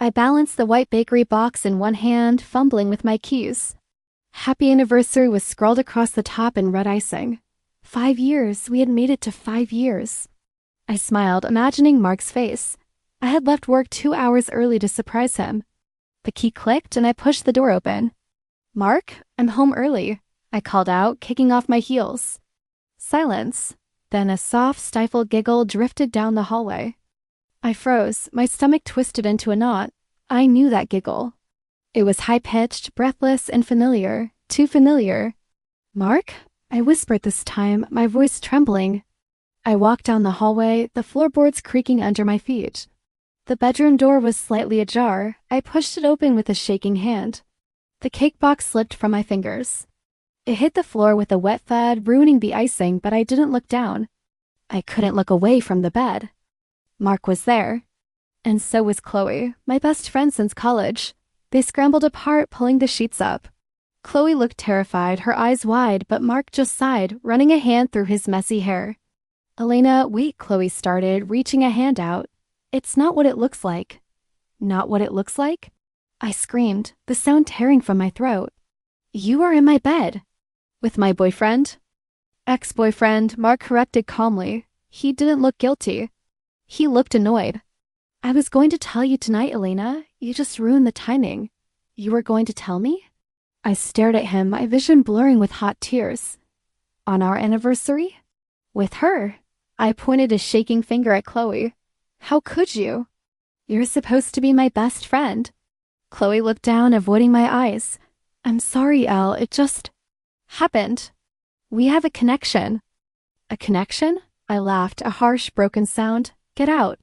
I balanced the white bakery box in one hand, fumbling with my keys. Happy Anniversary was scrawled across the top in red icing. 5 years, we had made it to 5 years. I smiled, imagining Mark's face. I had left work 2 hours early to surprise him. The key clicked and I pushed the door open. "Mark, I'm home early," I called out, kicking off my heels. Silence. Then a soft, stifled giggle drifted down the hallway. I froze, my stomach twisted into a knot. I knew that giggle. It was high-pitched, breathless, and familiar. Too familiar. "Mark?" I whispered this time, my voice trembling. I walked down the hallway, the floorboards creaking under my feet. The bedroom door was slightly ajar. I pushed it open with a shaking hand. The cake box slipped from my fingers. It hit the floor with a wet thud, ruining the icing, but I didn't look down. I couldn't look away from the bed. Mark was there. And so was Chloe, my best friend since college. They scrambled apart, pulling the sheets up. Chloe looked terrified, her eyes wide, but Mark just sighed, running a hand through his messy hair. "Elena, wait," Chloe started, reaching a hand out. "It's not what it looks like." "Not what it looks like?" I screamed, the sound tearing from my throat. "You are in my bed." "With my boyfriend?" "Ex-boyfriend," Mark corrected calmly. He didn't look guilty. He looked annoyed. "I was going to tell you tonight, Elena. You just ruined the timing." "You were going to tell me?" I stared at him, my vision blurring with hot tears. "On our anniversary?" "With her." I pointed a shaking finger at Chloe. "How could you?" "You're supposed to be my best friend." Chloe looked down, avoiding my eyes. "I'm sorry, Elle, it just happened. We have a connection." "A connection?" I laughed, a harsh, broken sound. "Get out.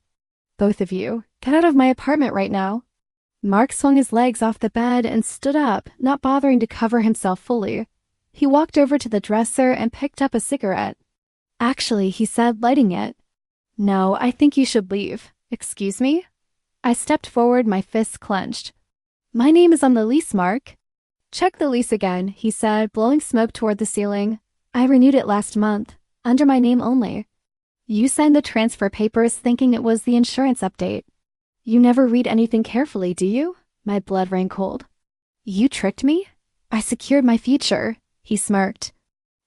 Both of you. Get out of my apartment right now." Mark swung his legs off the bed and stood up, not bothering to cover himself fully. He walked over to the dresser and picked up a cigarette. "Actually," he said, lighting it. "No, I think you should leave." "Excuse me?" I stepped forward, my fists clenched. "My name is on the lease, Mark." "Check the lease again," he said, blowing smoke toward the ceiling. "I renewed it last month, under my name only." "You signed the transfer papers thinking it was the insurance update. You never read anything carefully, do you?" My blood ran cold. "You tricked me?" "I secured my future," he smirked.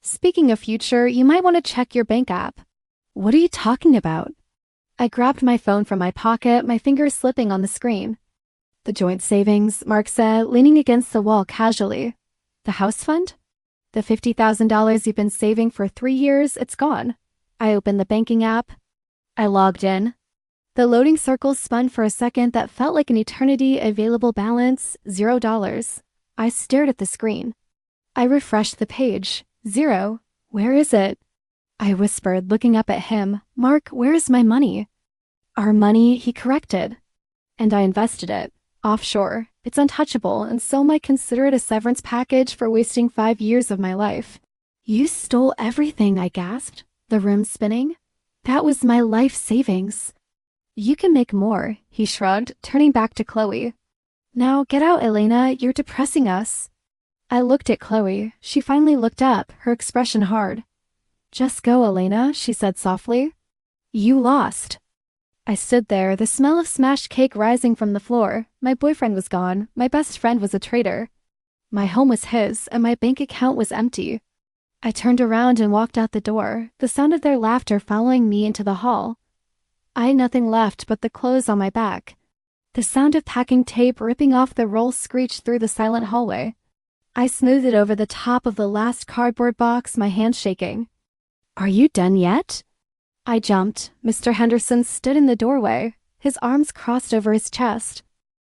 "Speaking of future, you might want to check your bank app." "What are you talking about?" I grabbed my phone from my pocket, my fingers slipping on the screen. "The joint savings," Mark said, leaning against the wall casually. "The house fund?" "The $50,000 you've been saving for 3 years, it's gone." I opened the banking app. I logged in. The loading circles spun for a second that felt like an eternity. Available balance, $0. I stared at the screen. I refreshed the page. 0. Where is it? I whispered, looking up at him. "Mark, where is my money?" "Our money," he corrected. "And I invested it. Offshore. It's untouchable, and so might consider it a severance package for wasting 5 years of my life." "You stole everything," I gasped, the room spinning. "That was my life savings." "You can make more," he shrugged, turning back to Chloe. "Now get out, Elena, you're depressing us." I looked at Chloe. She finally looked up, her expression hard. "Just go, Elena," she said softly. "You lost." I stood there, the smell of smashed cake rising from the floor. My boyfriend was gone. My best friend was a traitor. My home was his, and my bank account was empty. I turned around and walked out the door, the sound of their laughter following me into the hall. I had nothing left but the clothes on my back. The sound of packing tape ripping off the roll screeched through the silent hallway. I smoothed it over the top of the last cardboard box, my hands shaking. "Are you done yet?" I jumped. Mr. Henderson stood in the doorway, his arms crossed over his chest.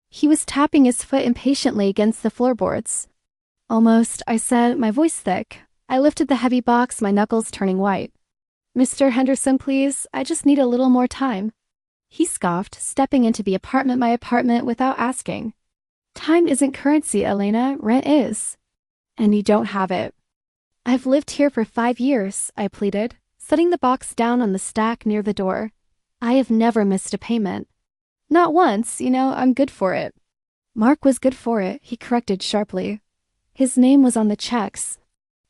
He was tapping his foot impatiently against the floorboards. "Almost," I said, my voice thick. I lifted the heavy box, my knuckles turning white. "Mr. Henderson, please, I just need a little more time." He scoffed, stepping into my apartment without asking. "Time isn't currency, Elena, rent is." "And you don't have it." "I've lived here for 5 years, I pleaded, setting the box down on the stack near the door. "I have never missed a payment." "Not once, I'm good for it." Mark was good for it, he corrected sharply. His name was on the checks.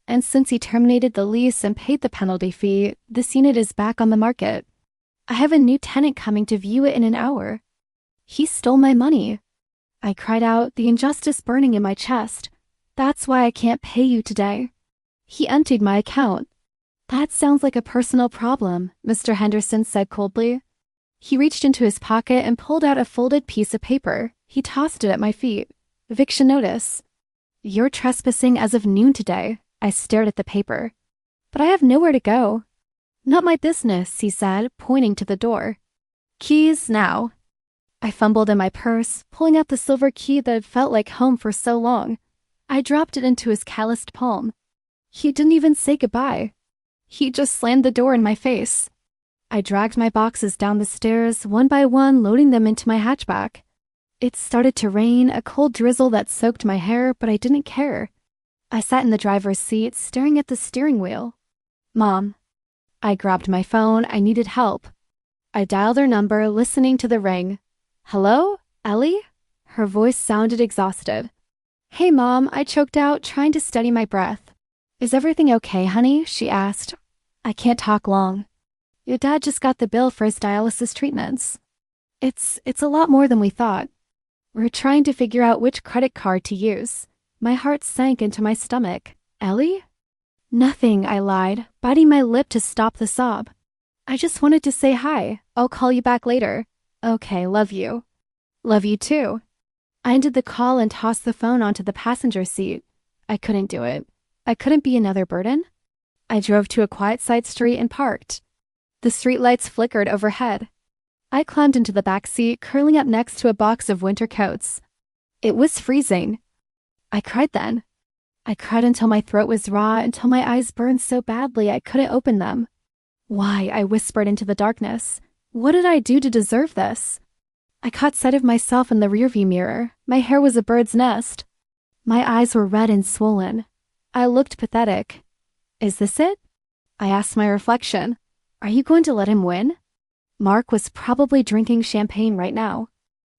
And since he terminated the lease and paid the penalty fee, this unit is back on the market. I have a new tenant coming to view it in an hour. He stole my money. I cried out, the injustice burning in my chest. That's why I can't pay you today. He emptied my account. That sounds like a personal problem, Mr. Henderson said coldly. He reached into his pocket and pulled out a folded piece of paper. He tossed it at my feet. Eviction notice. You're trespassing as of noon today. I stared at the paper. But I have nowhere to go. Not my business, he said, pointing to the door. Keys now. I fumbled in my purse, pulling out the silver key that had felt like home for so long. I dropped it into his calloused palm. He didn't even say goodbye. He just slammed the door in my face. I dragged my boxes down the stairs, one by one, loading them into my hatchback. It started to rain, a cold drizzle that soaked my hair, but I didn't care. I sat in the driver's seat, staring at the steering wheel. Mom. I grabbed my phone. I needed help. I dialed her number, listening to the ring. Hello? Ellie? Her voice sounded exhausted. Hey, Mom, I choked out, trying to steady my breath. Is everything okay, honey? She asked. I can't talk long. Your dad just got the bill for his dialysis treatments. It's a lot more than we thought. We're trying to figure out which credit card to use. My heart sank into my stomach. Ellie? Nothing, I lied, biting my lip to stop the sob. I just wanted to say hi. I'll call you back later. Okay, love you. Love you too. I ended the call and tossed the phone onto the passenger seat. I couldn't do it. I couldn't be another burden. I drove to a quiet side street and parked. The streetlights flickered overhead. I climbed into the back seat, curling up next to a box of winter coats. It was freezing. I cried then. I cried until my throat was raw, until my eyes burned so badly I couldn't open them. Why? I whispered into the darkness. What did I do to deserve this? I caught sight of myself in the rearview mirror. My hair was a bird's nest. My eyes were red and swollen. I looked pathetic. Is this it? I asked my reflection. Are you going to let him win? Mark was probably drinking champagne right now.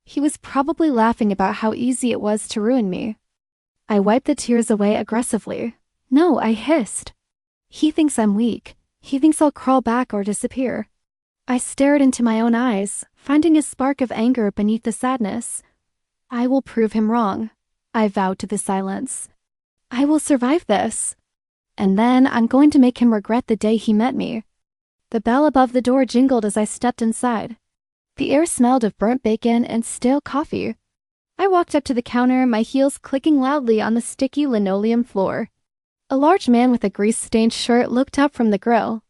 He was probably laughing about how easy it was to ruin me. I wiped the tears away aggressively. No, I hissed. He thinks I'm weak. He thinks I'll crawl back or disappear. I stared into my own eyes, finding a spark of anger beneath the sadness. I will prove him wrong. I vowed to the silence. I will survive this. And then I'm going to make him regret the day he met me. The bell above the door jingled as I stepped inside. The air smelled of burnt bacon and stale coffee. I walked up to the counter, my heels clicking loudly on the sticky linoleum floor. A large man with a grease-stained shirt looked up from the grill.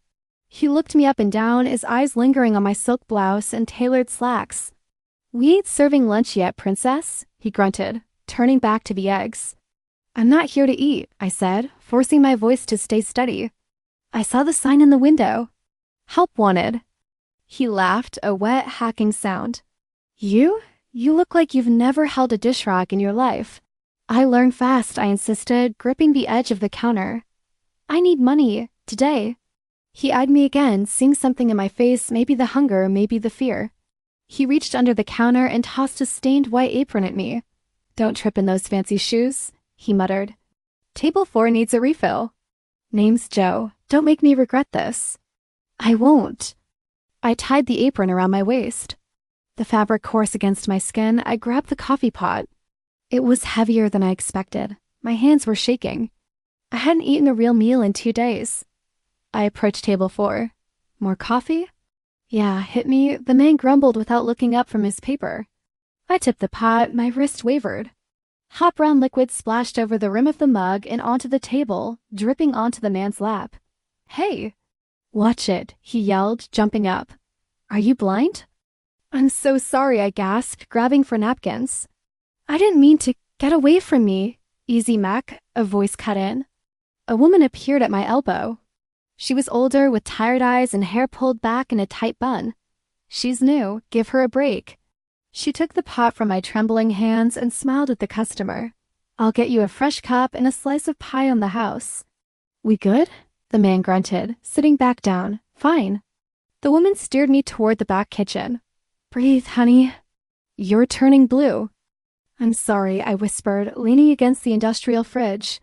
He looked me up and down, his eyes lingering on my silk blouse and tailored slacks. We ain't serving lunch yet, princess, he grunted, turning back to the eggs. I'm not here to eat, I said, forcing my voice to stay steady. I saw the sign in the window. Help wanted. He laughed, a wet, hacking sound. You? You look like you've never held a dish rack in your life. I learn fast, I insisted, gripping the edge of the counter. I need money, today. He eyed me again, seeing something in my face, maybe the hunger, maybe the fear. He reached under the counter and tossed a stained white apron at me. Don't trip in those fancy shoes, he muttered. Table 4 needs a refill. Name's Joe. Don't make me regret this. I won't. I tied the apron around my waist. The fabric coarse against my skin, I grabbed the coffee pot. It was heavier than I expected. My hands were shaking. I hadn't eaten a real meal in 2 days. I approached table 4. More coffee? Yeah, hit me, the man grumbled without looking up from his paper. I tipped the pot, my wrist wavered. Hot brown liquid splashed over the rim of the mug and onto the table, dripping onto the man's lap. Hey! Watch it, he yelled, jumping up. Are you blind? I'm so sorry, I gasped, grabbing for napkins. I didn't mean to. Get away from me. Easy, Mac, a voice cut in. A woman appeared at my elbow. She was older, with tired eyes and hair pulled back in a tight bun. She's new, give her a break. She took the pot from my trembling hands and smiled at the customer. I'll get you a fresh cup and a slice of pie on the house. We good? The man grunted, sitting back down. Fine. The woman steered me toward the back kitchen. Breathe, honey. You're turning blue. I'm sorry, I whispered, leaning against the industrial fridge.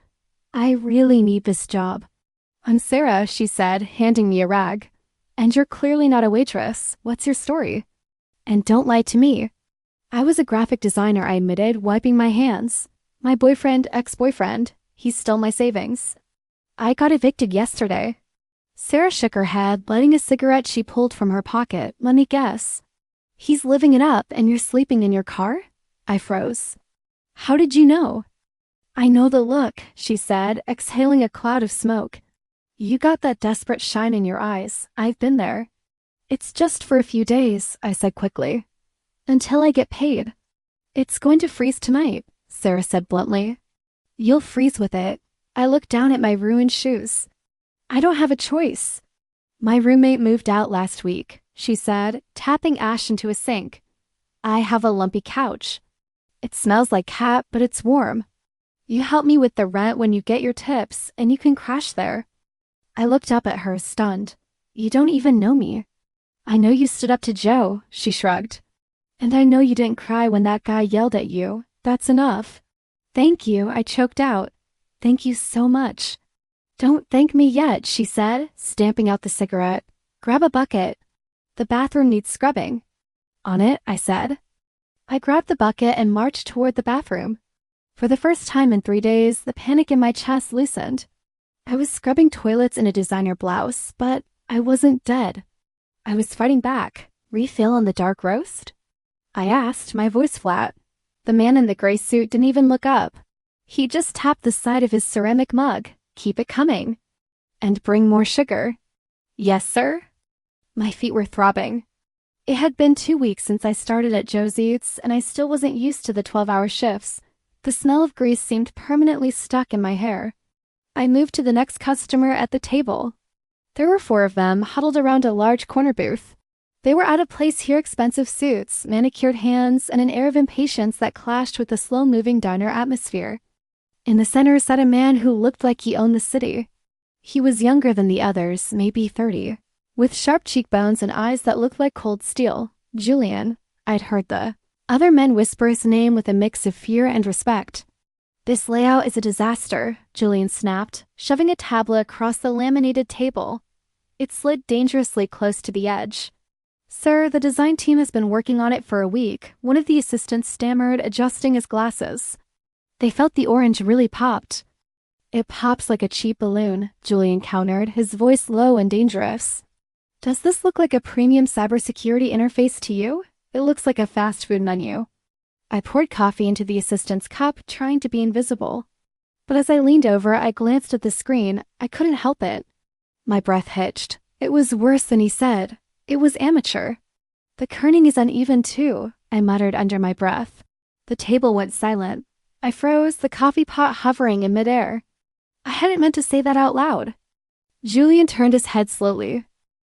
I really need this job. I'm Sarah, she said, handing me a rag. And you're clearly not a waitress. What's your story? And don't lie to me. I was a graphic designer, I admitted, wiping my hands. My boyfriend, ex-boyfriend, he stole my savings. I got evicted yesterday. Sarah shook her head, lighting a cigarette she pulled from her pocket. Let me guess. He's living it up and you're sleeping in your car? I froze. How did you know? I know the look, she said, exhaling a cloud of smoke. You got that desperate shine in your eyes. I've been there. It's just for a few days, I said quickly. Until I get paid. It's going to freeze tonight, Sarah said bluntly. You'll freeze with it. I looked down at my ruined shoes. I don't have a choice. My roommate moved out last week, she said, tapping ash into a sink. I have a lumpy couch. It smells like cat, but it's warm. You help me with the rent when you get your tips, and you can crash there. I looked up at her, stunned. You don't even know me. I know you stood up to Joe, she shrugged. And I know you didn't cry when that guy yelled at you. That's enough. Thank you, I choked out. Thank you so much. Don't thank me yet, she said, stamping out the cigarette. Grab a bucket. The bathroom needs scrubbing. On it, I said. I grabbed the bucket and marched toward the bathroom. For the first time in 3 days, the panic in my chest loosened. I was scrubbing toilets in a designer blouse, but I wasn't dead. I was fighting back. Refill on the dark roast? I asked, my voice flat. The man in the gray suit didn't even look up. He just tapped the side of his ceramic mug. Keep it coming. And bring more sugar. Yes, sir? My feet were throbbing. It had been 2 weeks since I started at Joe's Eats, and I still wasn't used to the 12-hour shifts. The smell of grease seemed permanently stuck in my hair. I moved to the next customer at the table. There were 4 of them, huddled around a large corner booth. They were out of place here, expensive suits, manicured hands, and an air of impatience that clashed with the slow-moving diner atmosphere. In the center sat a man who looked like he owned the city. He was younger than the others, maybe 30, with sharp cheekbones and eyes that looked like cold steel. Julian. I'd heard the other men whisper his name with a mix of fear and respect. This layout is a disaster, Julian snapped, shoving a tablet across the laminated table. It slid dangerously close to the edge. Sir, the design team has been working on it for a week, one of the assistants stammered, adjusting his glasses. They felt the orange really popped. It pops like a cheap balloon, Julian countered, his voice low and dangerous. Does this look like a premium cybersecurity interface to you? It looks like a fast food menu. I poured coffee into the assistant's cup, trying to be invisible. But as I leaned over, I glanced at the screen. I couldn't help it. My breath hitched. It was worse than he said. It was amateur. The kerning is uneven too, I muttered under my breath. The table went silent. I froze, the coffee pot hovering in midair. I hadn't meant to say that out loud. Julian turned his head slowly.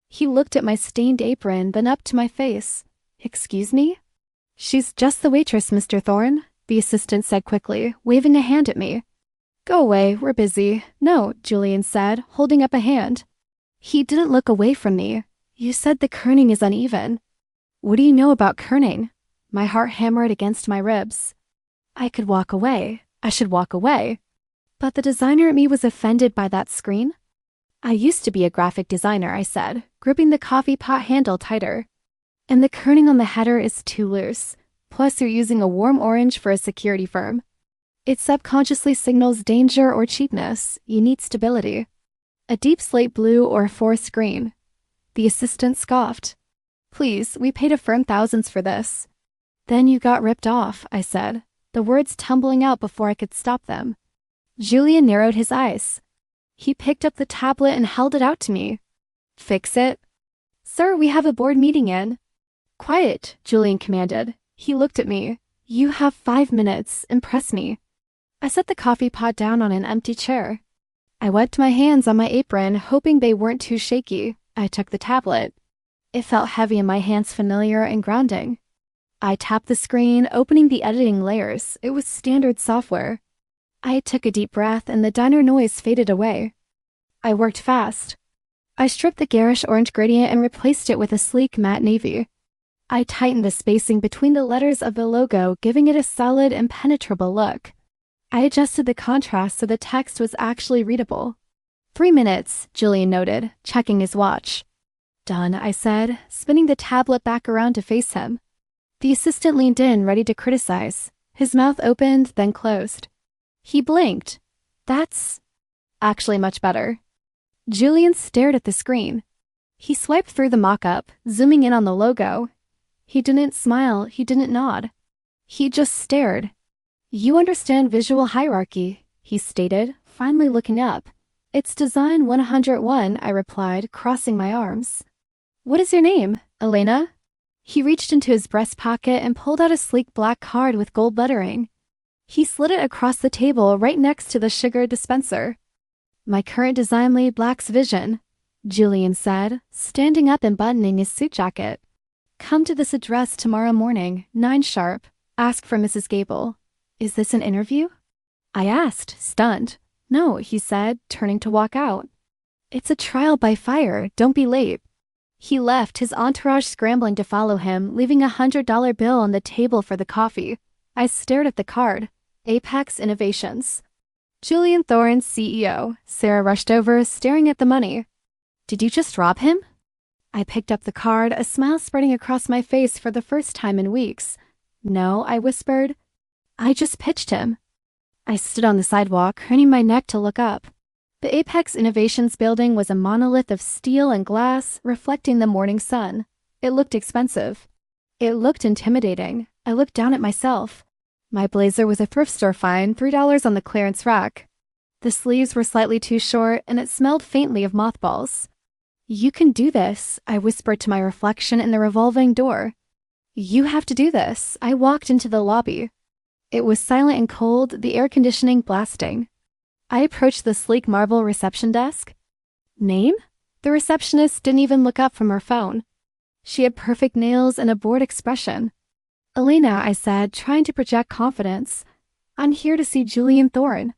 He looked at my stained apron, then up to my face. Excuse me? She's just the waitress, Mr. Thorne, the assistant said quickly, waving a hand at me. Go away, we're busy. No, Julian said, holding up a hand. He didn't look away from me. You said the kerning is uneven. What do you know about kerning? My heart hammered against my ribs. I could walk away. I should walk away. But the designer in me was offended by that screen. I used to be a graphic designer, I said, gripping the coffee pot handle tighter. And the kerning on the header is too loose. Plus you're using a warm orange for a security firm. It subconsciously signals danger or cheapness. You need stability. A deep slate blue or a forest green. The assistant scoffed. Please, we paid a firm thousands for this. Then you got ripped off, I said, the words tumbling out before I could stop them. Julian narrowed his eyes. He picked up the tablet and held it out to me. Fix it? Sir, we have a board meeting in. Quiet, Julian commanded. He looked at me. You have 5 minutes. Impress me. I set the coffee pot down on an empty chair. I wiped my hands on my apron, hoping they weren't too shaky. I took the tablet. It felt heavy in my hands, familiar and grounding. I tapped the screen, opening the editing layers. It was standard software. I took a deep breath and the diner noise faded away. I worked fast. I stripped the garish orange gradient and replaced it with a sleek matte navy. I tightened the spacing between the letters of the logo, giving it a solid, impenetrable look. I adjusted the contrast so the text was actually readable. 3 minutes, Julian noted, checking his watch. Done, I said, spinning the tablet back around to face him. The assistant leaned in, ready to criticize. His mouth opened, then closed. He blinked. That's actually much better. Julian stared at the screen. He swiped through the mock-up, zooming in on the logo. He didn't smile, he didn't nod. He just stared. You understand visual hierarchy, he stated, finally looking up. It's design 101, I replied, crossing my arms. What is your name, Elena? He reached into his breast pocket and pulled out a sleek black card with gold lettering. He slid it across the table right next to the sugar dispenser. My current design lead lacks vision, Julian said, standing up and buttoning his suit jacket. Come to this address tomorrow morning, 9 sharp. Ask for Mrs. Gable. Is this an interview? I asked, stunned. No, he said, turning to walk out. It's a trial by fire, don't be late. He left, his entourage scrambling to follow him, leaving a $100 bill on the table for the coffee. I stared at the card. Apex Innovations. Julian Thorne, CEO. Sarah rushed over, staring at the money. Did you just rob him? I picked up the card, a smile spreading across my face for the first time in weeks. No, I whispered. I just pitched him. I stood on the sidewalk, craning my neck to look up. The Apex Innovations building was a monolith of steel and glass, reflecting the morning sun. It looked expensive. It looked intimidating. I looked down at myself. My blazer was a thrift store find, $3 on the clearance rack. The sleeves were slightly too short, and it smelled faintly of mothballs. You can do this, I whispered to my reflection in the revolving door. You have to do this. I walked into the lobby. It was silent and cold, the air conditioning blasting. I approached the sleek marble reception desk. Name? The receptionist didn't even look up from her phone. She had perfect nails and a bored expression. Elena, I said, trying to project confidence. I'm here to see Julian Thorne.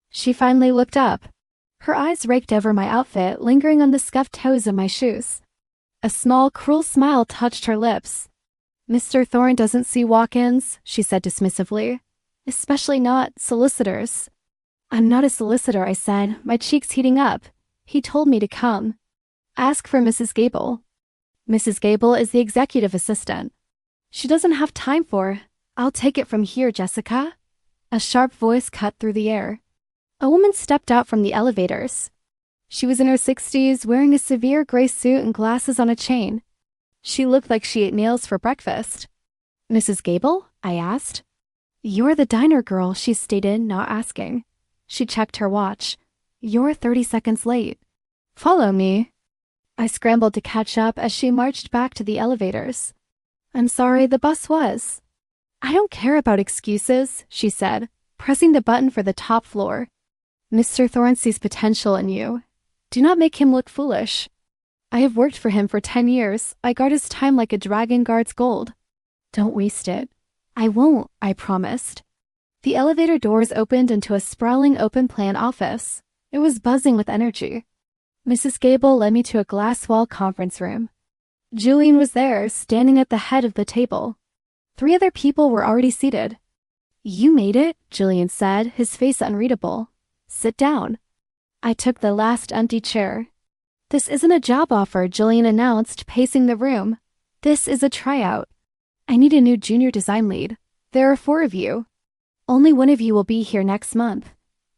She finally looked up. Her eyes raked over my outfit, lingering on the scuffed toes of my shoes. A small, cruel smile touched her lips. Mr. Thorne doesn't see walk-ins, she said dismissively. Especially not solicitors. I'm not a solicitor, I said, my cheeks heating up. He told me to come. Ask for Mrs. Gable. Mrs. Gable is the executive assistant. She doesn't have time for. I'll take it from here, Jessica. A sharp voice cut through the air. A woman stepped out from the elevators. She was in her 60s, wearing a severe gray suit and glasses on a chain. She looked like she ate nails for breakfast. Mrs. Gable? I asked. You're the diner girl, she stated, not asking. She checked her watch. You're 30 seconds late. Follow me. I scrambled to catch up as she marched back to the elevators. I'm sorry, the bus was. I don't care about excuses, she said, pressing the button for the top floor. Mr. Thorne sees potential in you. Do not make him look foolish. I have worked for him for 10 years. I guard his time like a dragon guards gold. Don't waste it. I won't, I promised. The elevator doors opened into a sprawling open-plan office. It was buzzing with energy. Mrs. Gable led me to a glass-wall conference room. Julian was there, standing at the head of the table. 3 other people were already seated. You made it, Julian said, his face unreadable. Sit down. I took the last empty chair. This isn't a job offer, Julian announced, pacing the room. This is a tryout. I need a new junior design lead. There are 4 of you. Only one of you will be here next month.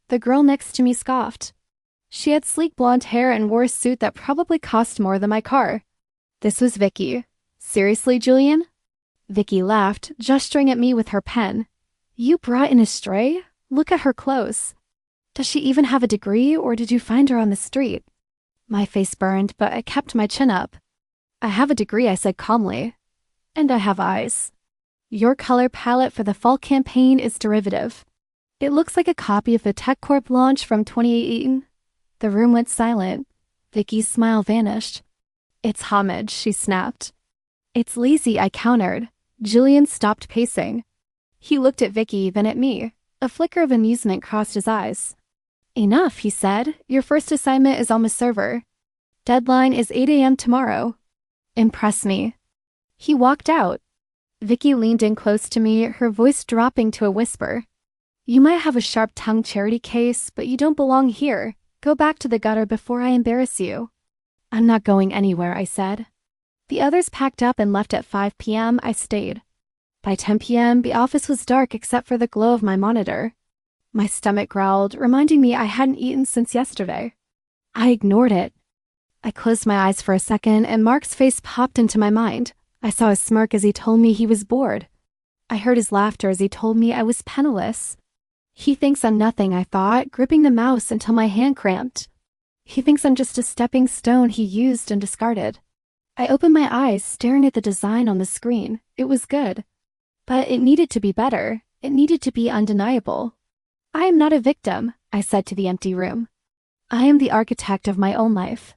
The girl next to me scoffed. She had sleek blonde hair and wore a suit that probably cost more than my car. This was Vicky. Seriously, Julian? Vicky laughed, gesturing at me with her pen. You brought in a stray? Look at her clothes. Does she even have a degree, or did you find her on the street? My face burned, but I kept my chin up. I have a degree, I said calmly. And I have eyes. Your color palette for the fall campaign is derivative. It looks like a copy of the TechCorp launch from 2018. The room went silent. Vicky's smile vanished. It's homage, she snapped. It's lazy, I countered. Julian stopped pacing. He looked at Vicky, then at me. A flicker of amusement crossed his eyes. Enough, he said. Your first assignment is on the server. Deadline is 8 a.m. tomorrow. Impress me. He walked out. Vicky leaned in close to me, her voice dropping to a whisper. You might have a sharp-tongued charity case, but you don't belong here. Go back to the gutter before I embarrass you. I'm not going anywhere, I said. The others packed up and left at 5 p.m. I stayed. By 10 p.m., the office was dark except for the glow of my monitor. My stomach growled, reminding me I hadn't eaten since yesterday. I ignored it. I closed my eyes for a second, and Mark's face popped into my mind. I saw his smirk as he told me he was bored. I heard his laughter as he told me I was penniless. He thinks I'm nothing, I thought, gripping the mouse until my hand cramped. He thinks I'm just a stepping stone he used and discarded. I opened my eyes, staring at the design on the screen. It was good. But it needed to be better. It needed to be undeniable. I am not a victim, I said to the empty room. I am the architect of my own life.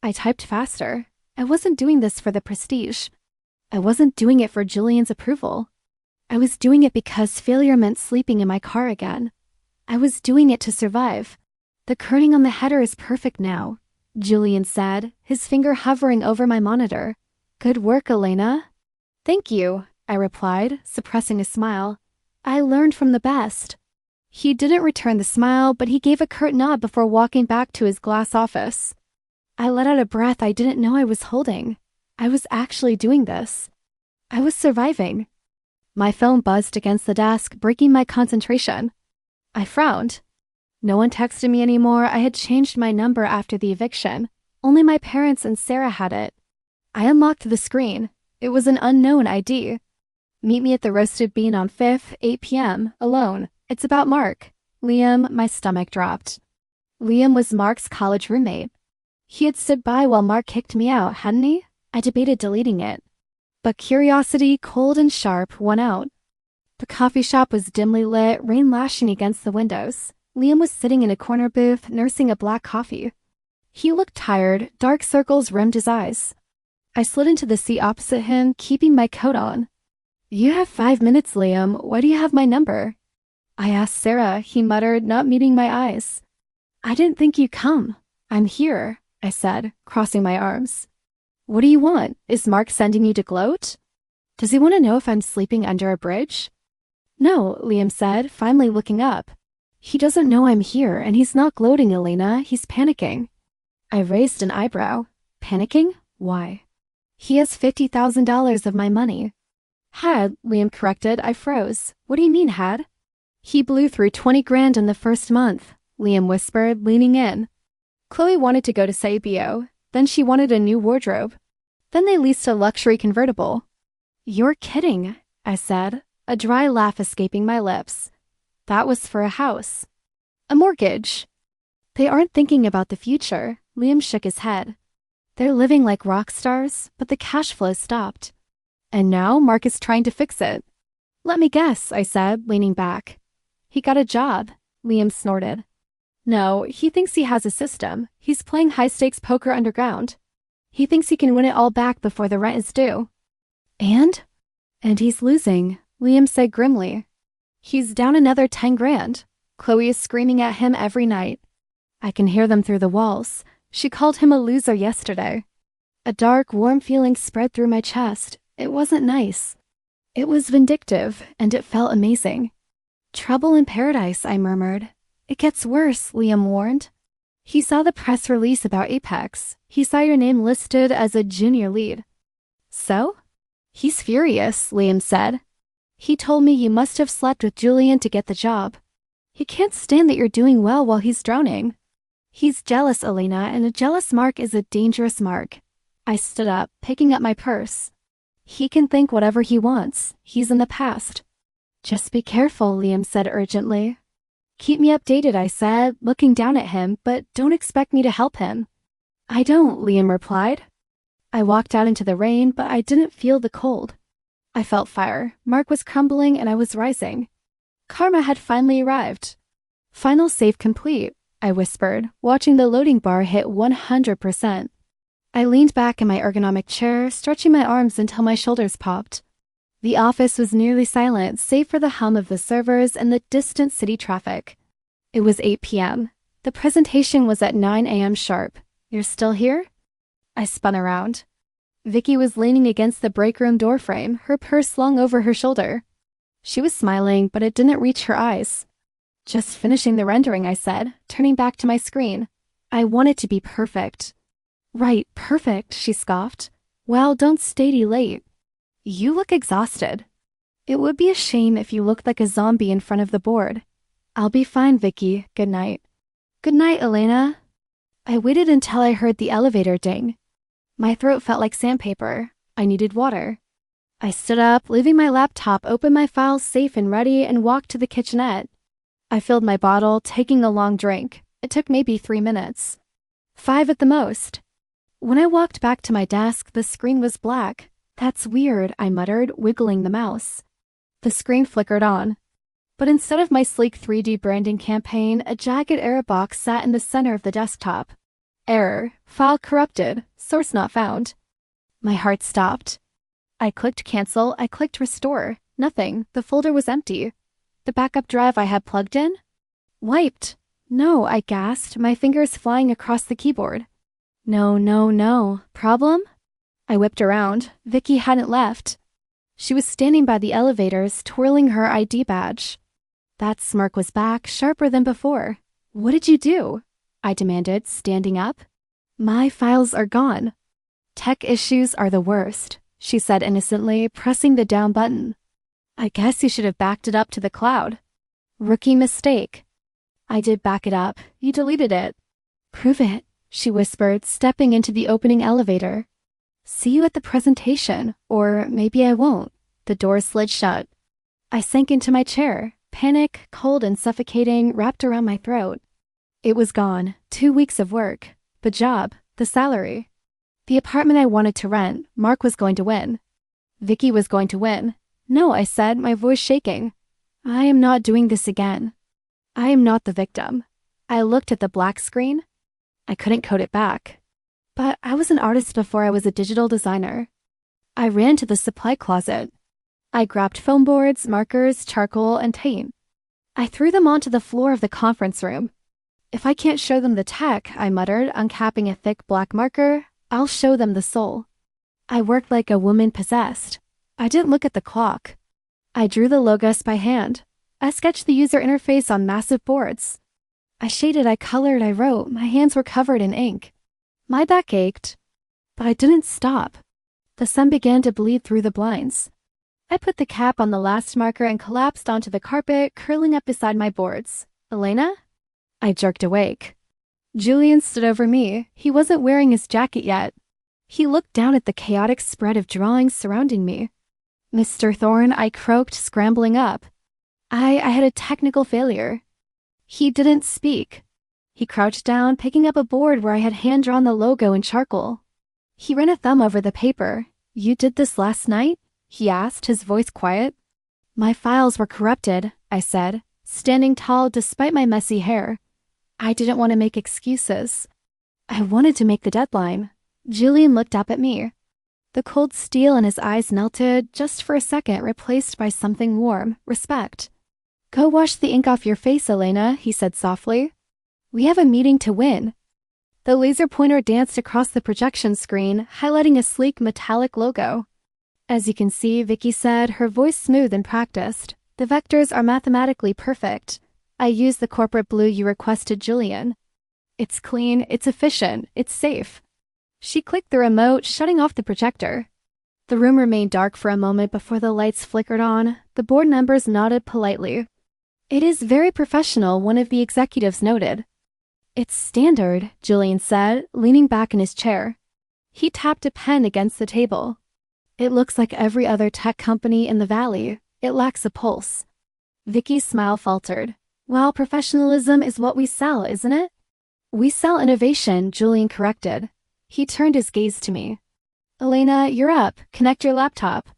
I typed faster. I wasn't doing this for the prestige. I wasn't doing it for Julian's approval. I was doing it because failure meant sleeping in my car again. I was doing it to survive. The kerning on the header is perfect now, Julian said, his finger hovering over my monitor. Good work, Elena. Thank you, I replied, suppressing a smile. I learned from the best. He didn't return the smile, but he gave a curt nod before walking back to his glass office. I let out a breath I didn't know I was holding. I was actually doing this. I was surviving. My phone buzzed against the desk, breaking my concentration. I frowned. No one texted me anymore. I had changed my number after the eviction. Only my parents and Sarah had it. I unlocked the screen. It was an unknown ID. Meet me at the Roasted Bean on 5th, 8 p.m., alone. It's about Mark. Liam, my stomach dropped. Liam was Mark's college roommate. He had stood by while Mark kicked me out, hadn't he? I debated deleting it. But curiosity, cold and sharp, won out. The coffee shop was dimly lit, rain lashing against the windows. Liam was sitting in a corner booth, nursing a black coffee. He looked tired, dark circles rimmed his eyes. I slid into the seat opposite him, keeping my coat on. You have 5 minutes, Liam. Why do you have my number? I asked Sarah, he muttered, not meeting my eyes. I didn't think you'd come. I'm here, I said, crossing my arms. What do you want? Is Mark sending you to gloat? Does he want to know if I'm sleeping under a bridge? No, Liam said, finally looking up. He doesn't know I'm here, and he's not gloating, Elena. He's panicking. I raised an eyebrow. Panicking? Why? He has $50,000 of my money. Had, Liam corrected. I froze. What do you mean, had? He blew through 20 grand in the first month, Liam whispered, leaning in. Chloe wanted to go to Sabio. Then she wanted a new wardrobe. Then they leased a luxury convertible. You're kidding, I said, a dry laugh escaping my lips. That was for a house. A mortgage. They aren't thinking about the future, Liam shook his head. They're living like rock stars, but the cash flow stopped. And now Mark is trying to fix it. Let me guess, I said, leaning back. He got a job, Liam snorted. No, he thinks he has a system. He's playing high-stakes poker underground. He thinks he can win it all back before the rent is due. And? And he's losing, Liam said grimly. He's down another 10 grand. Chloe is screaming at him every night. I can hear them through the walls. She called him a loser yesterday. A dark, warm feeling spread through my chest. It wasn't nice. It was vindictive, and it felt amazing. Trouble in paradise, I murmured. It gets worse, Liam warned. He saw the press release about Apex. He saw your name listed as a junior lead. So? He's furious, Liam said. He told me you must have slept with Julian to get the job. He can't stand that you're doing well while he's drowning. He's jealous, Elena, and a jealous Mark is a dangerous Mark. I stood up, picking up my purse. He can think whatever he wants. He's in the past. Just be careful, Liam said urgently. Keep me updated, I said, looking down at him, but don't expect me to help him. I don't, Liam replied. I walked out into the rain, but I didn't feel the cold. I felt fire. Mark was crumbling and I was rising. Karma had finally arrived. Final save complete, I whispered, watching the loading bar hit 100%. I leaned back in my ergonomic chair, stretching my arms until my shoulders popped. The office was nearly silent, save for the hum of the servers and the distant city traffic. It was 8 p.m. The presentation was at 9 a.m. sharp. You're still here? I spun around. Vicky was leaning against the break room doorframe, her purse slung over her shoulder. She was smiling, but it didn't reach her eyes. Just finishing the rendering, I said, turning back to my screen. I want it to be perfect. Right, perfect, she scoffed. Well, don't stay late. You look exhausted. It would be a shame if you looked like a zombie in front of the board. I'll be fine, Vicky. Good night. Good night, Elena. I waited until I heard the elevator ding. My throat felt like sandpaper. I needed water. I stood up, leaving my laptop, opened my files safe and ready, and walked to the kitchenette. I filled my bottle, taking a long drink. It took maybe 3 minutes. 5 at the most. When I walked back to my desk, the screen was black. That's weird, I muttered, wiggling the mouse. The screen flickered on. But instead of my sleek 3D branding campaign, a jagged error box sat in the center of the desktop. Error. File corrupted. Source not found. My heart stopped. I clicked cancel. I clicked restore. Nothing. The folder was empty. The backup drive I had plugged in? Wiped. No, I gasped, my fingers flying across the keyboard. No. Problem? I whipped around. Vicky hadn't left. She was standing by the elevators, twirling her ID badge. That smirk was back, sharper than before. What did you do? I demanded, standing up. My files are gone. Tech issues are the worst, she said innocently, pressing the down button. I guess you should have backed it up to the cloud. Rookie mistake. I did back it up. You deleted it. Prove it, she whispered, stepping into the opening elevator. See you at the presentation, or maybe I won't. The door slid shut. I sank into my chair, panic, cold and suffocating, wrapped around my throat. It was gone. 2 weeks of work. The job. The salary. The apartment I wanted to rent. Mark was going to win. Vicky was going to win. No, I said, my voice shaking. I am not doing this again. I am not the victim. I looked at the black screen. I couldn't code it back. But I was an artist before I was a digital designer. I ran to the supply closet. I grabbed foam boards, markers, charcoal, and paint. I threw them onto the floor of the conference room. If I can't show them the tech, I muttered, uncapping a thick black marker, I'll show them the soul. I worked like a woman possessed. I didn't look at the clock. I drew the logos by hand. I sketched the user interface on massive boards. I shaded, I colored, I wrote. My hands were covered in ink. My back ached. But I didn't stop. The sun began to bleed through the blinds. I put the cap on the last marker and collapsed onto the carpet, curling up beside my boards. Elena? I jerked awake. Julian stood over me. He wasn't wearing his jacket yet. He looked down at the chaotic spread of drawings surrounding me. Mr. Thorne, I croaked, scrambling up. I had a technical failure. He didn't speak. He crouched down, picking up a board where I had hand-drawn the logo in charcoal. He ran a thumb over the paper. You did this last night? He asked, his voice quiet. My files were corrupted, I said, standing tall despite my messy hair. I didn't want to make excuses. I wanted to make the deadline. Julian looked up at me. The cold steel in his eyes melted, just for a second, replaced by something warm, respect. Go wash the ink off your face, Elena, he said softly. We have a meeting to win. The laser pointer danced across the projection screen, highlighting a sleek metallic logo. As you can see, Vicky said, her voice smooth and practiced. The vectors are mathematically perfect. I used the corporate blue you requested, Julian. It's clean, it's efficient, it's safe. She clicked the remote, shutting off the projector. The room remained dark for a moment before the lights flickered on. The board members nodded politely. It is very professional, one of the executives noted. It's standard, Julian said, leaning back in his chair. He tapped a pen against the table. It looks like every other tech company in the valley. It lacks a pulse. Vicky's smile faltered. Well, professionalism is what we sell, isn't it? We sell innovation, Julian corrected. He turned his gaze to me. Elena, you're up. Connect your laptop.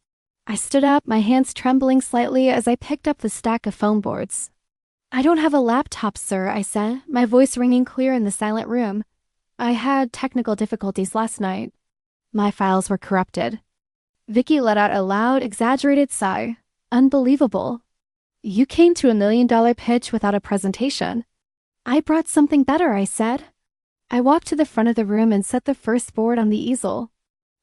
I stood up, my hands trembling slightly as I picked up the stack of foam boards. I don't have a laptop, sir, I said, my voice ringing clear in the silent room. I had technical difficulties last night. My files were corrupted. Vicky let out a loud, exaggerated sigh. Unbelievable. You came to $1 million pitch without a presentation. I brought something better, I said. I walked to the front of the room and set the first board on the easel.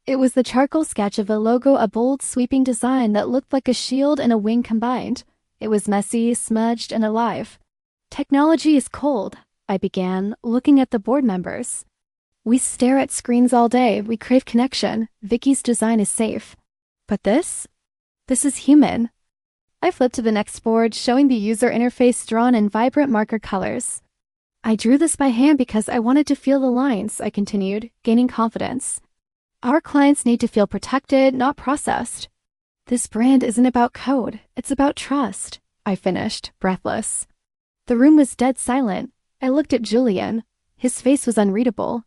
It was the charcoal sketch of a logo, a bold, sweeping design that looked like a shield and a wing combined. It was messy, smudged, and alive. Technology is cold, I began, looking at the board members. We stare at screens all day. We crave connection. Vicky's design is safe. But this is human. I flipped to the next board, showing the user interface drawn in vibrant marker colors. I drew this by hand because I wanted to feel the lines, I continued, gaining confidence. Our clients need to feel protected, not processed. This brand isn't about code, it's about trust, I finished, breathless. The room was dead silent. I looked at Julian. His face was unreadable.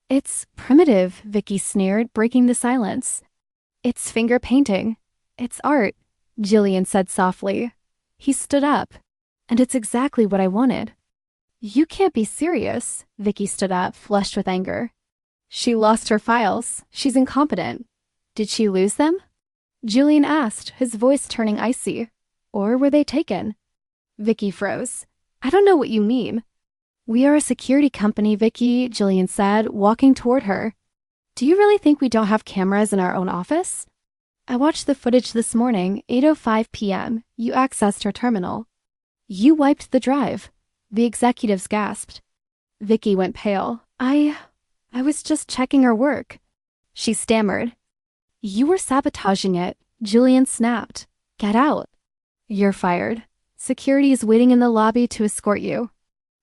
It's primitive, Vicky sneered, breaking the silence. It's finger painting. It's art, Julian said softly. He stood up. And it's exactly what I wanted. You can't be serious, Vicky stood up, flushed with anger. She lost her files. She's incompetent. Did she lose them? Julian asked, his voice turning icy. Or were they taken? Vicky froze. I don't know what you mean. We are a security company, Vicky, Julian said, walking toward her. Do you really think we don't have cameras in our own office? I watched the footage this morning, 8:05 p.m. You accessed her terminal. You wiped the drive. The executives gasped. Vicky went pale. I was just checking her work. She stammered. You were sabotaging it, Julian snapped. Get out. You're fired. Security is waiting in the lobby to escort you.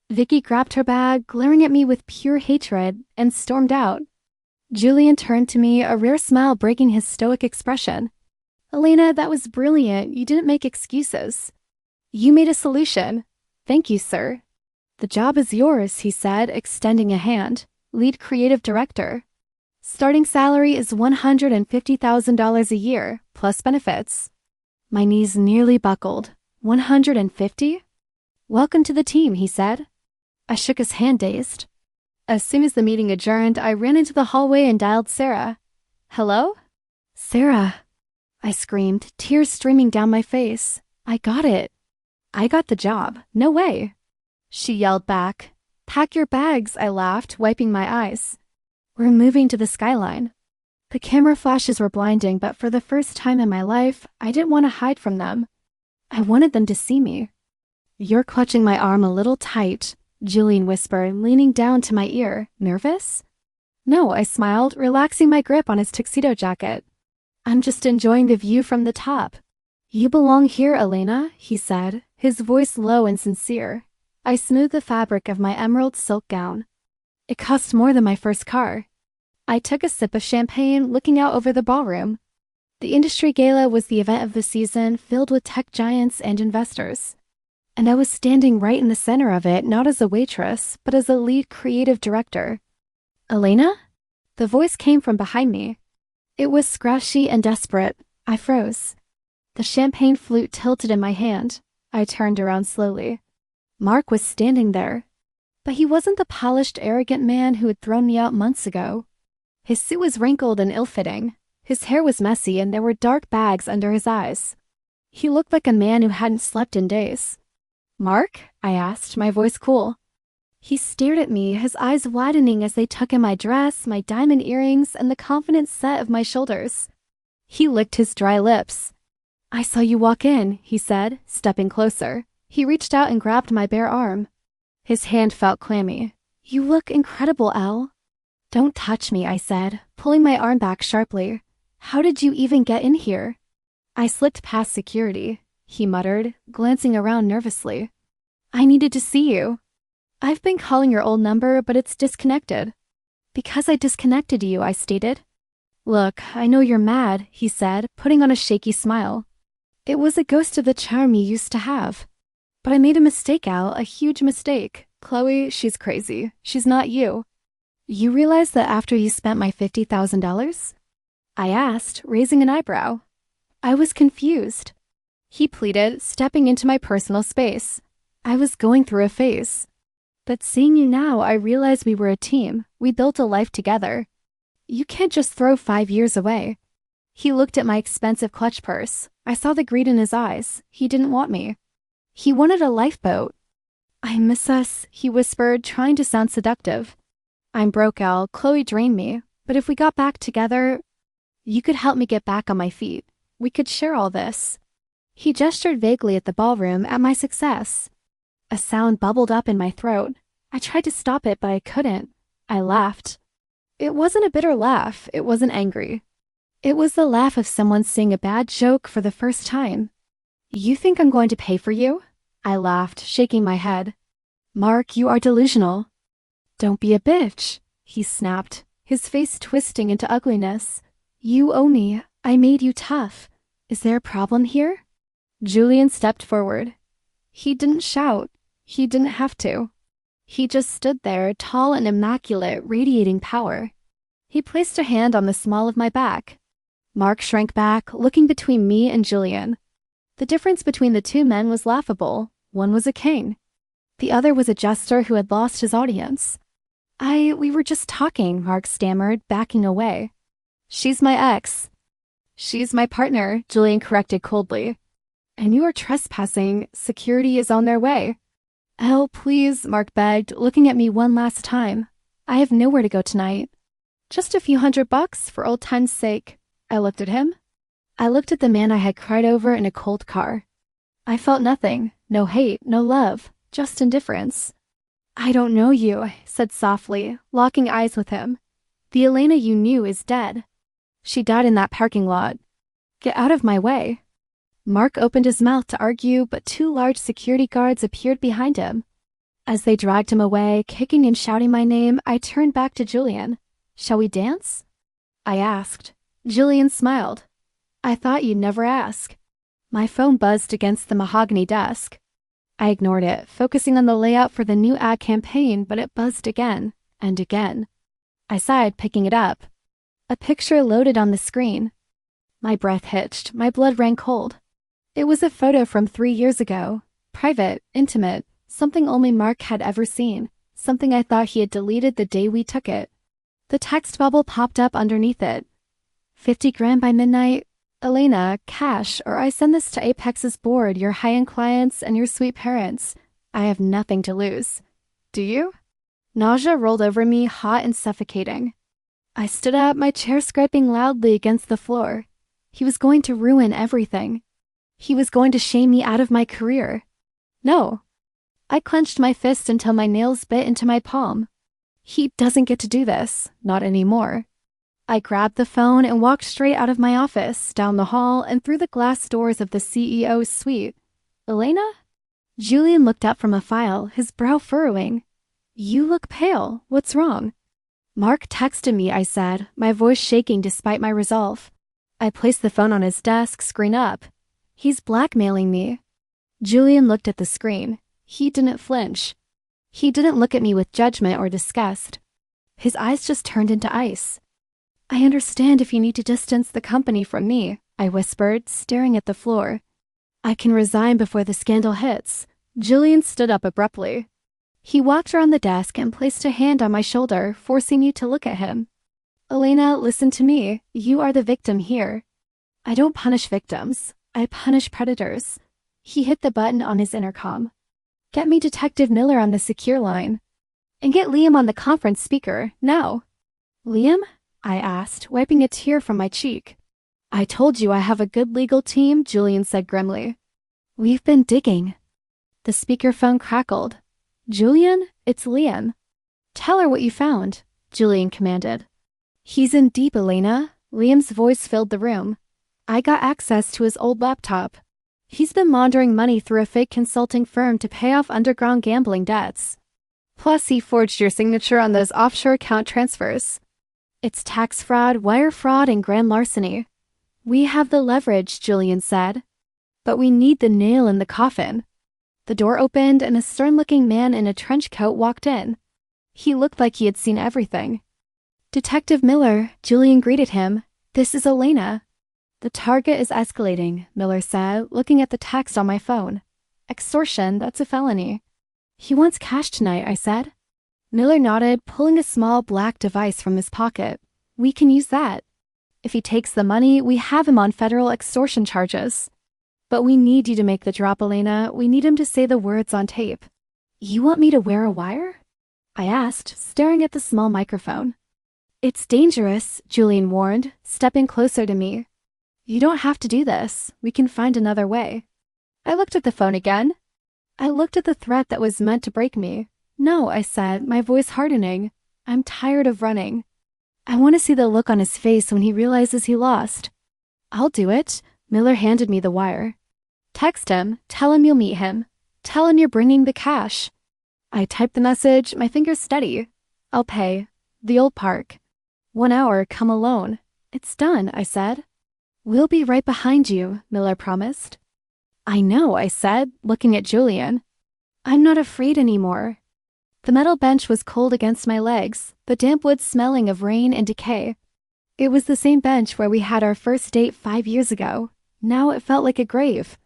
Vicky grabbed her bag, glaring at me with pure hatred, and stormed out. Julian turned to me, a rare smile breaking his stoic expression. Elena, that was brilliant. You didn't make excuses. You made a solution. Thank you, sir. The job is yours, he said, extending a hand. Lead creative director. Starting salary is $150,000 a year, plus benefits. My knees nearly buckled. 150? Welcome to the team, he said. I shook his hand, dazed. As soon as the meeting adjourned, I ran into the hallway and dialed Sarah. Hello? Sarah, I screamed, tears streaming down my face. I got it. I got the job. No way. She yelled back. Pack your bags, I laughed, wiping my eyes. We're moving to the skyline. The camera flashes were blinding, but for the first time in my life, I didn't want to hide from them. I wanted them to see me. You're clutching my arm a little tight, Julian whispered, leaning down to my ear. Nervous? No, I smiled, relaxing my grip on his tuxedo jacket. I'm just enjoying the view from the top. You belong here, Elena, he said, his voice low and sincere. I smoothed the fabric of my emerald silk gown. It cost more than my first car. I took a sip of champagne, looking out over the ballroom. The industry gala was the event of the season, filled with tech giants and investors. And I was standing right in the center of it, not as a waitress, but as a lead creative director. Elena? The voice came from behind me. It was scratchy and desperate. I froze. The champagne flute tilted in my hand. I turned around slowly. Mark was standing there. But he wasn't the polished, arrogant man who had thrown me out months ago. His suit was wrinkled and ill-fitting. His hair was messy and there were dark bags under his eyes. He looked like a man who hadn't slept in days. Mark? I asked, my voice cool. He stared at me, his eyes widening as they took in my dress, my diamond earrings, and the confident set of my shoulders. He licked his dry lips. I saw you walk in, he said, stepping closer. He reached out and grabbed my bare arm. His hand felt clammy. You look incredible, Elle. Don't touch me, I said, pulling my arm back sharply. How did you even get in here? I slipped past security, he muttered, glancing around nervously. I needed to see you. I've been calling your old number, but it's disconnected. Because I disconnected you, I stated. Look, I know you're mad, he said, putting on a shaky smile. It was a ghost of the charm you used to have. But I made a mistake, Al, a huge mistake. Chloe, she's crazy. She's not you. You realize that after you spent my $50,000? I asked, raising an eyebrow. I was confused. He pleaded, stepping into my personal space. I was going through a phase. But seeing you now, I realized we were a team. We built a life together. You can't just throw 5 years away. He looked at my expensive clutch purse. I saw the greed in his eyes. He didn't want me. He wanted a lifeboat. I miss us, he whispered, trying to sound seductive. I'm broke, Al. Chloe drained me. But if we got back together, you could help me get back on my feet. We could share all this. He gestured vaguely at the ballroom, at my success. A sound bubbled up in my throat. I tried to stop it, but I couldn't. I laughed. It wasn't a bitter laugh. It wasn't angry. It was the laugh of someone seeing a bad joke for the first time. You think I'm going to pay for you? I laughed, shaking my head. Mark, you are delusional. Don't be a bitch, he snapped, his face twisting into ugliness. You owe me. I made you tough. Is there a problem here? Julian stepped forward. He didn't shout. He didn't have to. He just stood there, tall and immaculate, radiating power. He placed a hand on the small of my back. Mark shrank back, looking between me and Julian. The difference between the two men was laughable. One was a king. The other was a jester who had lost his audience. We were just talking, Mark stammered, backing away. She's my ex. She's my partner, Julian corrected coldly. And you are trespassing. Security is on their way. Oh, please, Mark begged, looking at me one last time. I have nowhere to go tonight. Just a few $100 for old time's sake. I looked at him. I looked at the man I had cried over in a cold car. I felt nothing. No hate, no love, just indifference. I don't know you, I said softly, locking eyes with him. The Elena you knew is dead. She died in that parking lot. Get out of my way. Mark opened his mouth to argue, but two large security guards appeared behind him. As they dragged him away, kicking and shouting my name, I turned back to Julian. Shall we dance? I asked. Julian smiled. I thought you'd never ask. My phone buzzed against the mahogany desk. I ignored it, focusing on the layout for the new ad campaign, but it buzzed again and again. I sighed, picking it up. A picture loaded on the screen. My breath hitched, my blood ran cold. It was a photo from 3 years ago. Private, intimate, something only Mark had ever seen, something I thought he had deleted the day we took it. The text bubble popped up underneath it. 50 grand by midnight. Elena, cash, or I send this to Apex's board, your high-end clients, and your sweet parents. I have nothing to lose. Do you? Nausea rolled over me, hot and suffocating. I stood up, my chair scraping loudly against the floor. He was going to ruin everything. He was going to shame me out of my career. No. I clenched my fist until my nails bit into my palm. He doesn't get to do this, not anymore. I grabbed the phone and walked straight out of my office, down the hall, and through the glass doors of the CEO's suite. Elena? Julian looked up from a file, his brow furrowing. You look pale. What's wrong? Mark texted me, I said, my voice shaking despite my resolve. I placed the phone on his desk, screen up. He's blackmailing me. Julian looked at the screen. He didn't flinch. He didn't look at me with judgment or disgust. His eyes just turned into ice. I understand if you need to distance the company from me, I whispered, staring at the floor. I can resign before the scandal hits. Julian stood up abruptly. He walked around the desk and placed a hand on my shoulder, forcing me to look at him. Elena, listen to me. You are the victim here. I don't punish victims. I punish predators. He hit the button on his intercom. Get me Detective Miller on the secure line. And get Liam on the conference speaker, now. Liam? I asked, wiping a tear from my cheek. I told you I have a good legal team, Julian said grimly. We've been digging. The speakerphone crackled. Julian, it's Liam. Tell her what you found, Julian commanded. He's in deep, Elena. Liam's voice filled the room. I got access to his old laptop. He's been laundering money through a fake consulting firm to pay off underground gambling debts. Plus, he forged your signature on those offshore account transfers. It's tax fraud, wire fraud, and grand larceny. We have the leverage, Julian said. But we need the nail in the coffin. The door opened and a stern-looking man in a trench coat walked in. He looked like he had seen everything. Detective Miller, Julian greeted him. This is Elena. The target is escalating, Miller said, looking at the text on my phone. Extortion, that's a felony. He wants cash tonight, I said. Miller nodded, pulling a small black device from his pocket. We can use that. If he takes the money, we have him on federal extortion charges. But we need you to make the drop, Elena. We need him to say the words on tape. You want me to wear a wire? I asked, staring at the small microphone. It's dangerous, Julian warned, stepping closer to me. You don't have to do this. We can find another way. I looked at the phone again. I looked at the threat that was meant to break me. No, I said, my voice hardening. I'm tired of running. I want to see the look on his face when he realizes he lost. I'll do it. Miller handed me the wire. Text him, tell him you'll meet him. Tell him you're bringing the cash. I typed the message, my fingers steady. I'll pay. The old park. 1 hour, come alone. It's done, I said. We'll be right behind you, Miller promised. I know, I said, looking at Julian. I'm not afraid anymore. The metal bench was cold against my legs, the damp wood smelling of rain and decay. It was the same bench where we had our first date 5 years ago. Now it felt like a grave.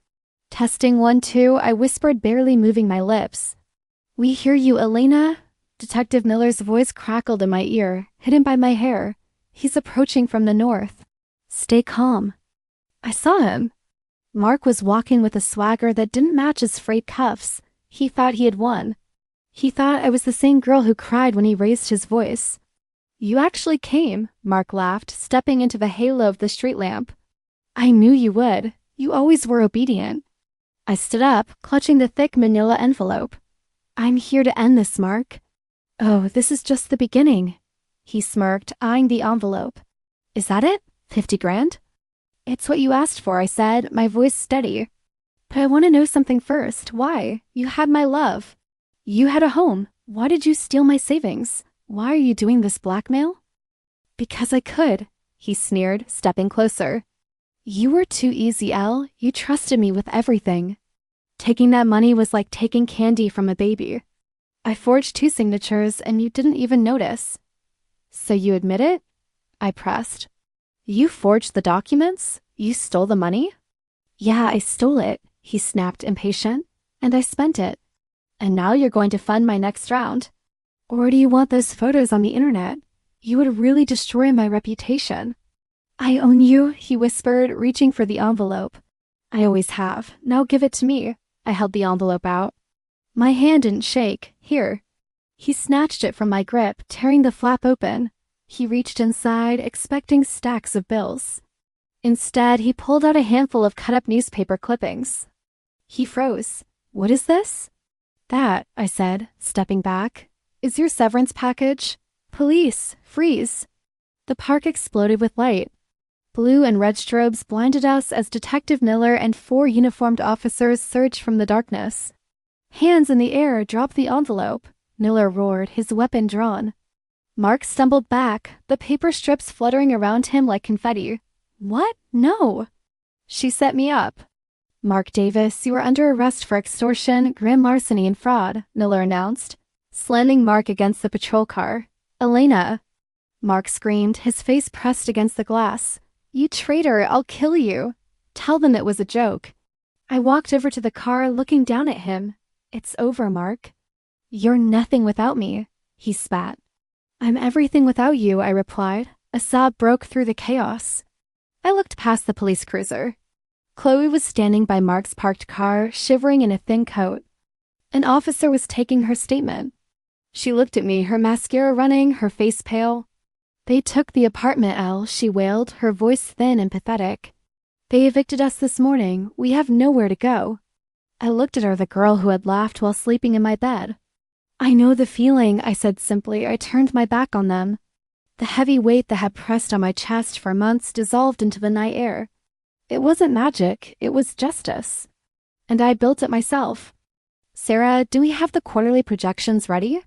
Testing 1, 2, I whispered, barely moving my lips. We hear you, Elena. Detective Miller's voice crackled in my ear, hidden by my hair. He's approaching from the north. Stay calm. I saw him. Mark was walking with a swagger that didn't match his frayed cuffs. He thought he had won. He thought I was the same girl who cried when he raised his voice. You actually came, Mark laughed, stepping into the halo of the street lamp. I knew you would. You always were obedient. I stood up, clutching the thick manila envelope. I'm here to end this, Mark. Oh, this is just the beginning. He smirked, eyeing the envelope. Is that it? 50 grand? It's what you asked for, I said, my voice steady. But I want to know something first. Why? You had my love. You had a home. Why did you steal my savings? Why are you doing this blackmail? Because I could, he sneered, stepping closer. You were too easy, Elle. You trusted me with everything. Taking that money was like taking candy from a baby. I forged 2 signatures and you didn't even notice. So you admit it? I pressed. You forged the documents? You stole the money? Yeah, I stole it, he snapped, impatient. And I spent it. And now you're going to fund my next round. Or do you want those photos on the internet? You would really destroy my reputation. I own you, he whispered, reaching for the envelope. I always have. Now give it to me. I held the envelope out. My hand didn't shake. Here. He snatched it from my grip, tearing the flap open. He reached inside, expecting stacks of bills. Instead, he pulled out a handful of cut-up newspaper clippings. He froze. What is this? That, I said, stepping back, is your severance package. Police, freeze. The park exploded with light. Blue and red strobes blinded us as Detective Miller and 4 uniformed officers surged from the darkness. Hands in the air, drop the envelope. Miller roared, his weapon drawn. Mark stumbled back, the paper strips fluttering around him like confetti. What? No. She set me up. Mark Davis, you are under arrest for extortion, grand larceny, and fraud, Miller announced, slamming Mark against the patrol car. Elena. Mark screamed, his face pressed against the glass. You traitor, I'll kill you. Tell them it was a joke. I walked over to the car, looking down at him. It's over, Mark. You're nothing without me, he spat. I'm everything without you, I replied. A sob broke through the chaos. I looked past the police cruiser. Chloe was standing by Mark's parked car, shivering in a thin coat. An officer was taking her statement. She looked at me, her mascara running, her face pale. They took the apartment, Elle, she wailed, her voice thin and pathetic. They evicted us this morning. We have nowhere to go. I looked at her, the girl who had laughed while sleeping in my bed. I know the feeling, I said simply. I turned my back on them. The heavy weight that had pressed on my chest for months dissolved into the night air. It wasn't magic, it was justice. And I built it myself. Sarah, do we have the quarterly projections ready?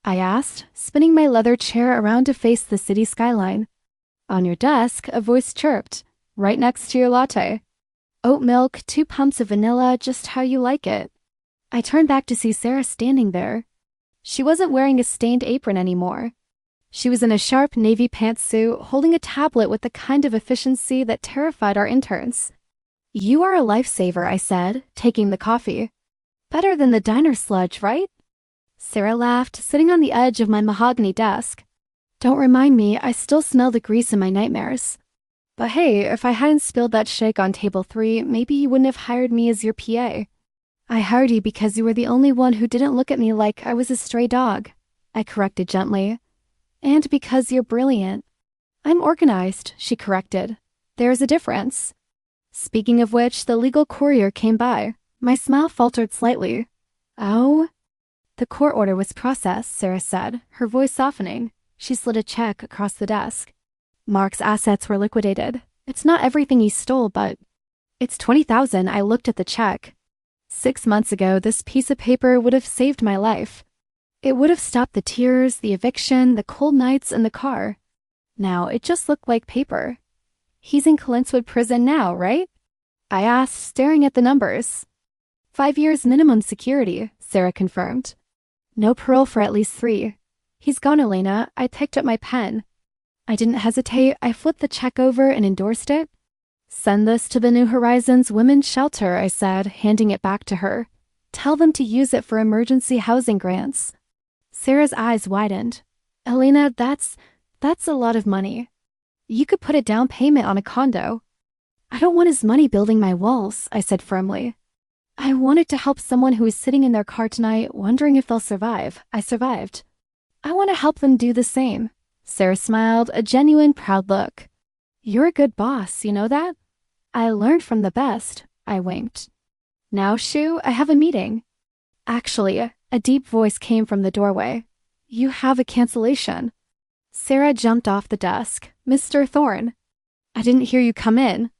I asked, spinning my leather chair around to face the city skyline. On your desk, a voice chirped, right next to your latte. Oat milk, 2 pumps of vanilla, just how you like it. I turned back to see Sarah standing there. She wasn't wearing a stained apron anymore. She was in a sharp navy pantsuit, holding a tablet with the kind of efficiency that terrified our interns. You are a lifesaver, I said, taking the coffee. Better than the diner sludge, right? Sarah laughed, sitting on the edge of my mahogany desk. Don't remind me, I still smell the grease in my nightmares. But hey, if I hadn't spilled that shake on table 3, maybe you wouldn't have hired me as your PA. I hired you because you were the only one who didn't look at me like I was a stray dog, I corrected gently. And because you're brilliant. I'm organized, she corrected. There's a difference. Speaking of which, the legal courier came by. My smile faltered slightly. Oh? The court order was processed, Sarah said, her voice softening. She slid a check across the desk. Mark's assets were liquidated. It's not everything he stole, but It's 20,000. I looked at the check. 6 months ago, this piece of paper would have saved my life. It would have stopped the tears, the eviction, the cold nights in the car. Now, it just looked like paper. He's in Clintwood prison now, right? I asked, staring at the numbers. 5 years minimum security, Sarah confirmed. No parole for at least 3. He's gone, Elena. I picked up my pen. I didn't hesitate. I flipped the check over and endorsed it. Send this to the New Horizons Women's Shelter, I said, handing it back to her. Tell them to use it for emergency housing grants. Sarah's eyes widened. Elena, that's a lot of money. You could put a down payment on a condo. I don't want his money building my walls, I said firmly. I wanted to help someone who is sitting in their car tonight wondering if they'll survive. I survived. I want to help them do the same. Sarah smiled, a genuine proud look. You're a good boss, you know that? I learned from the best, I winked. Now, Shu, I have a meeting. Actually, a deep voice came from the doorway. You have a cancellation. Sarah jumped off the desk. Mr. Thorne. I didn't hear you come in.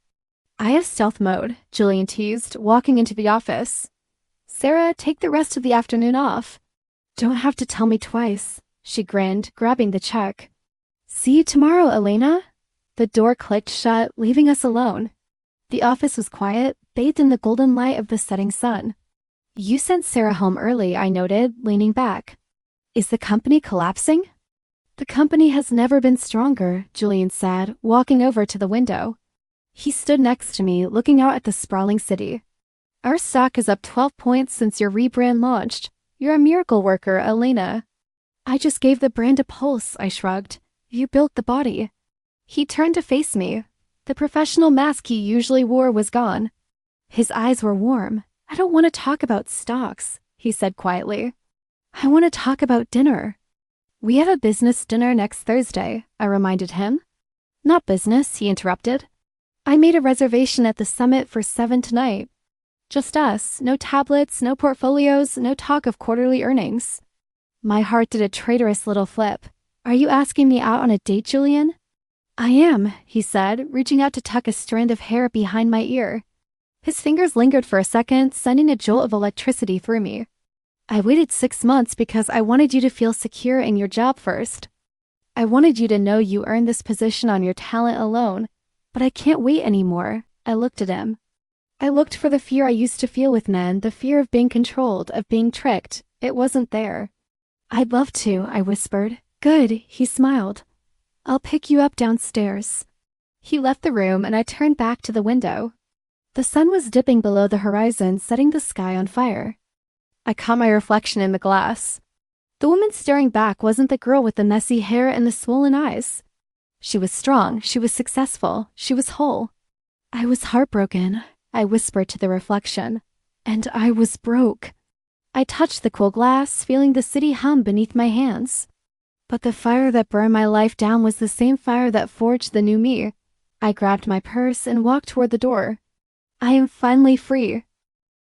I have stealth mode, Julian teased, walking into the office. Sarah, take the rest of the afternoon off. Don't have to tell me twice, she grinned, grabbing the check. See you tomorrow, Elena. The door clicked shut, leaving us alone. The office was quiet, bathed in the golden light of the setting sun. You sent Sarah home early, I noted, leaning back. Is the company collapsing? The company has never been stronger, Julian said, walking over to the window. He stood next to me, looking out at the sprawling city. Our stock is up 12 points since your rebrand launched. You're a miracle worker, Elena. I just gave the brand a pulse, I shrugged. You built the body. He turned to face me. The professional mask he usually wore was gone. His eyes were warm. I don't want to talk about stocks, he said quietly. I want to talk about dinner. We have a business dinner next Thursday, I reminded him. Not business, he interrupted. I made a reservation at the summit for 7 tonight. Just us, no tablets, no portfolios, no talk of quarterly earnings. My heart did a traitorous little flip. Are you asking me out on a date, Julian? I am, he said, reaching out to tuck a strand of hair behind my ear. His fingers lingered for a second, sending a jolt of electricity through me. I waited 6 months because I wanted you to feel secure in your job first. I wanted you to know you earned this position on your talent alone, but I can't wait anymore. I looked at him. I looked for the fear I used to feel with men, the fear of being controlled, of being tricked. It wasn't there. I'd love to, I whispered. Good, he smiled. I'll pick you up downstairs. He left the room and I turned back to the window. The sun was dipping below the horizon, setting the sky on fire. I caught my reflection in the glass. The woman staring back wasn't the girl with the messy hair and the swollen eyes. She was strong, she was successful, she was whole. I was heartbroken, I whispered to the reflection. And I was broke. I touched the cool glass, feeling the city hum beneath my hands. But the fire that burned my life down was the same fire that forged the new me. I grabbed my purse and walked toward the door. I am finally free.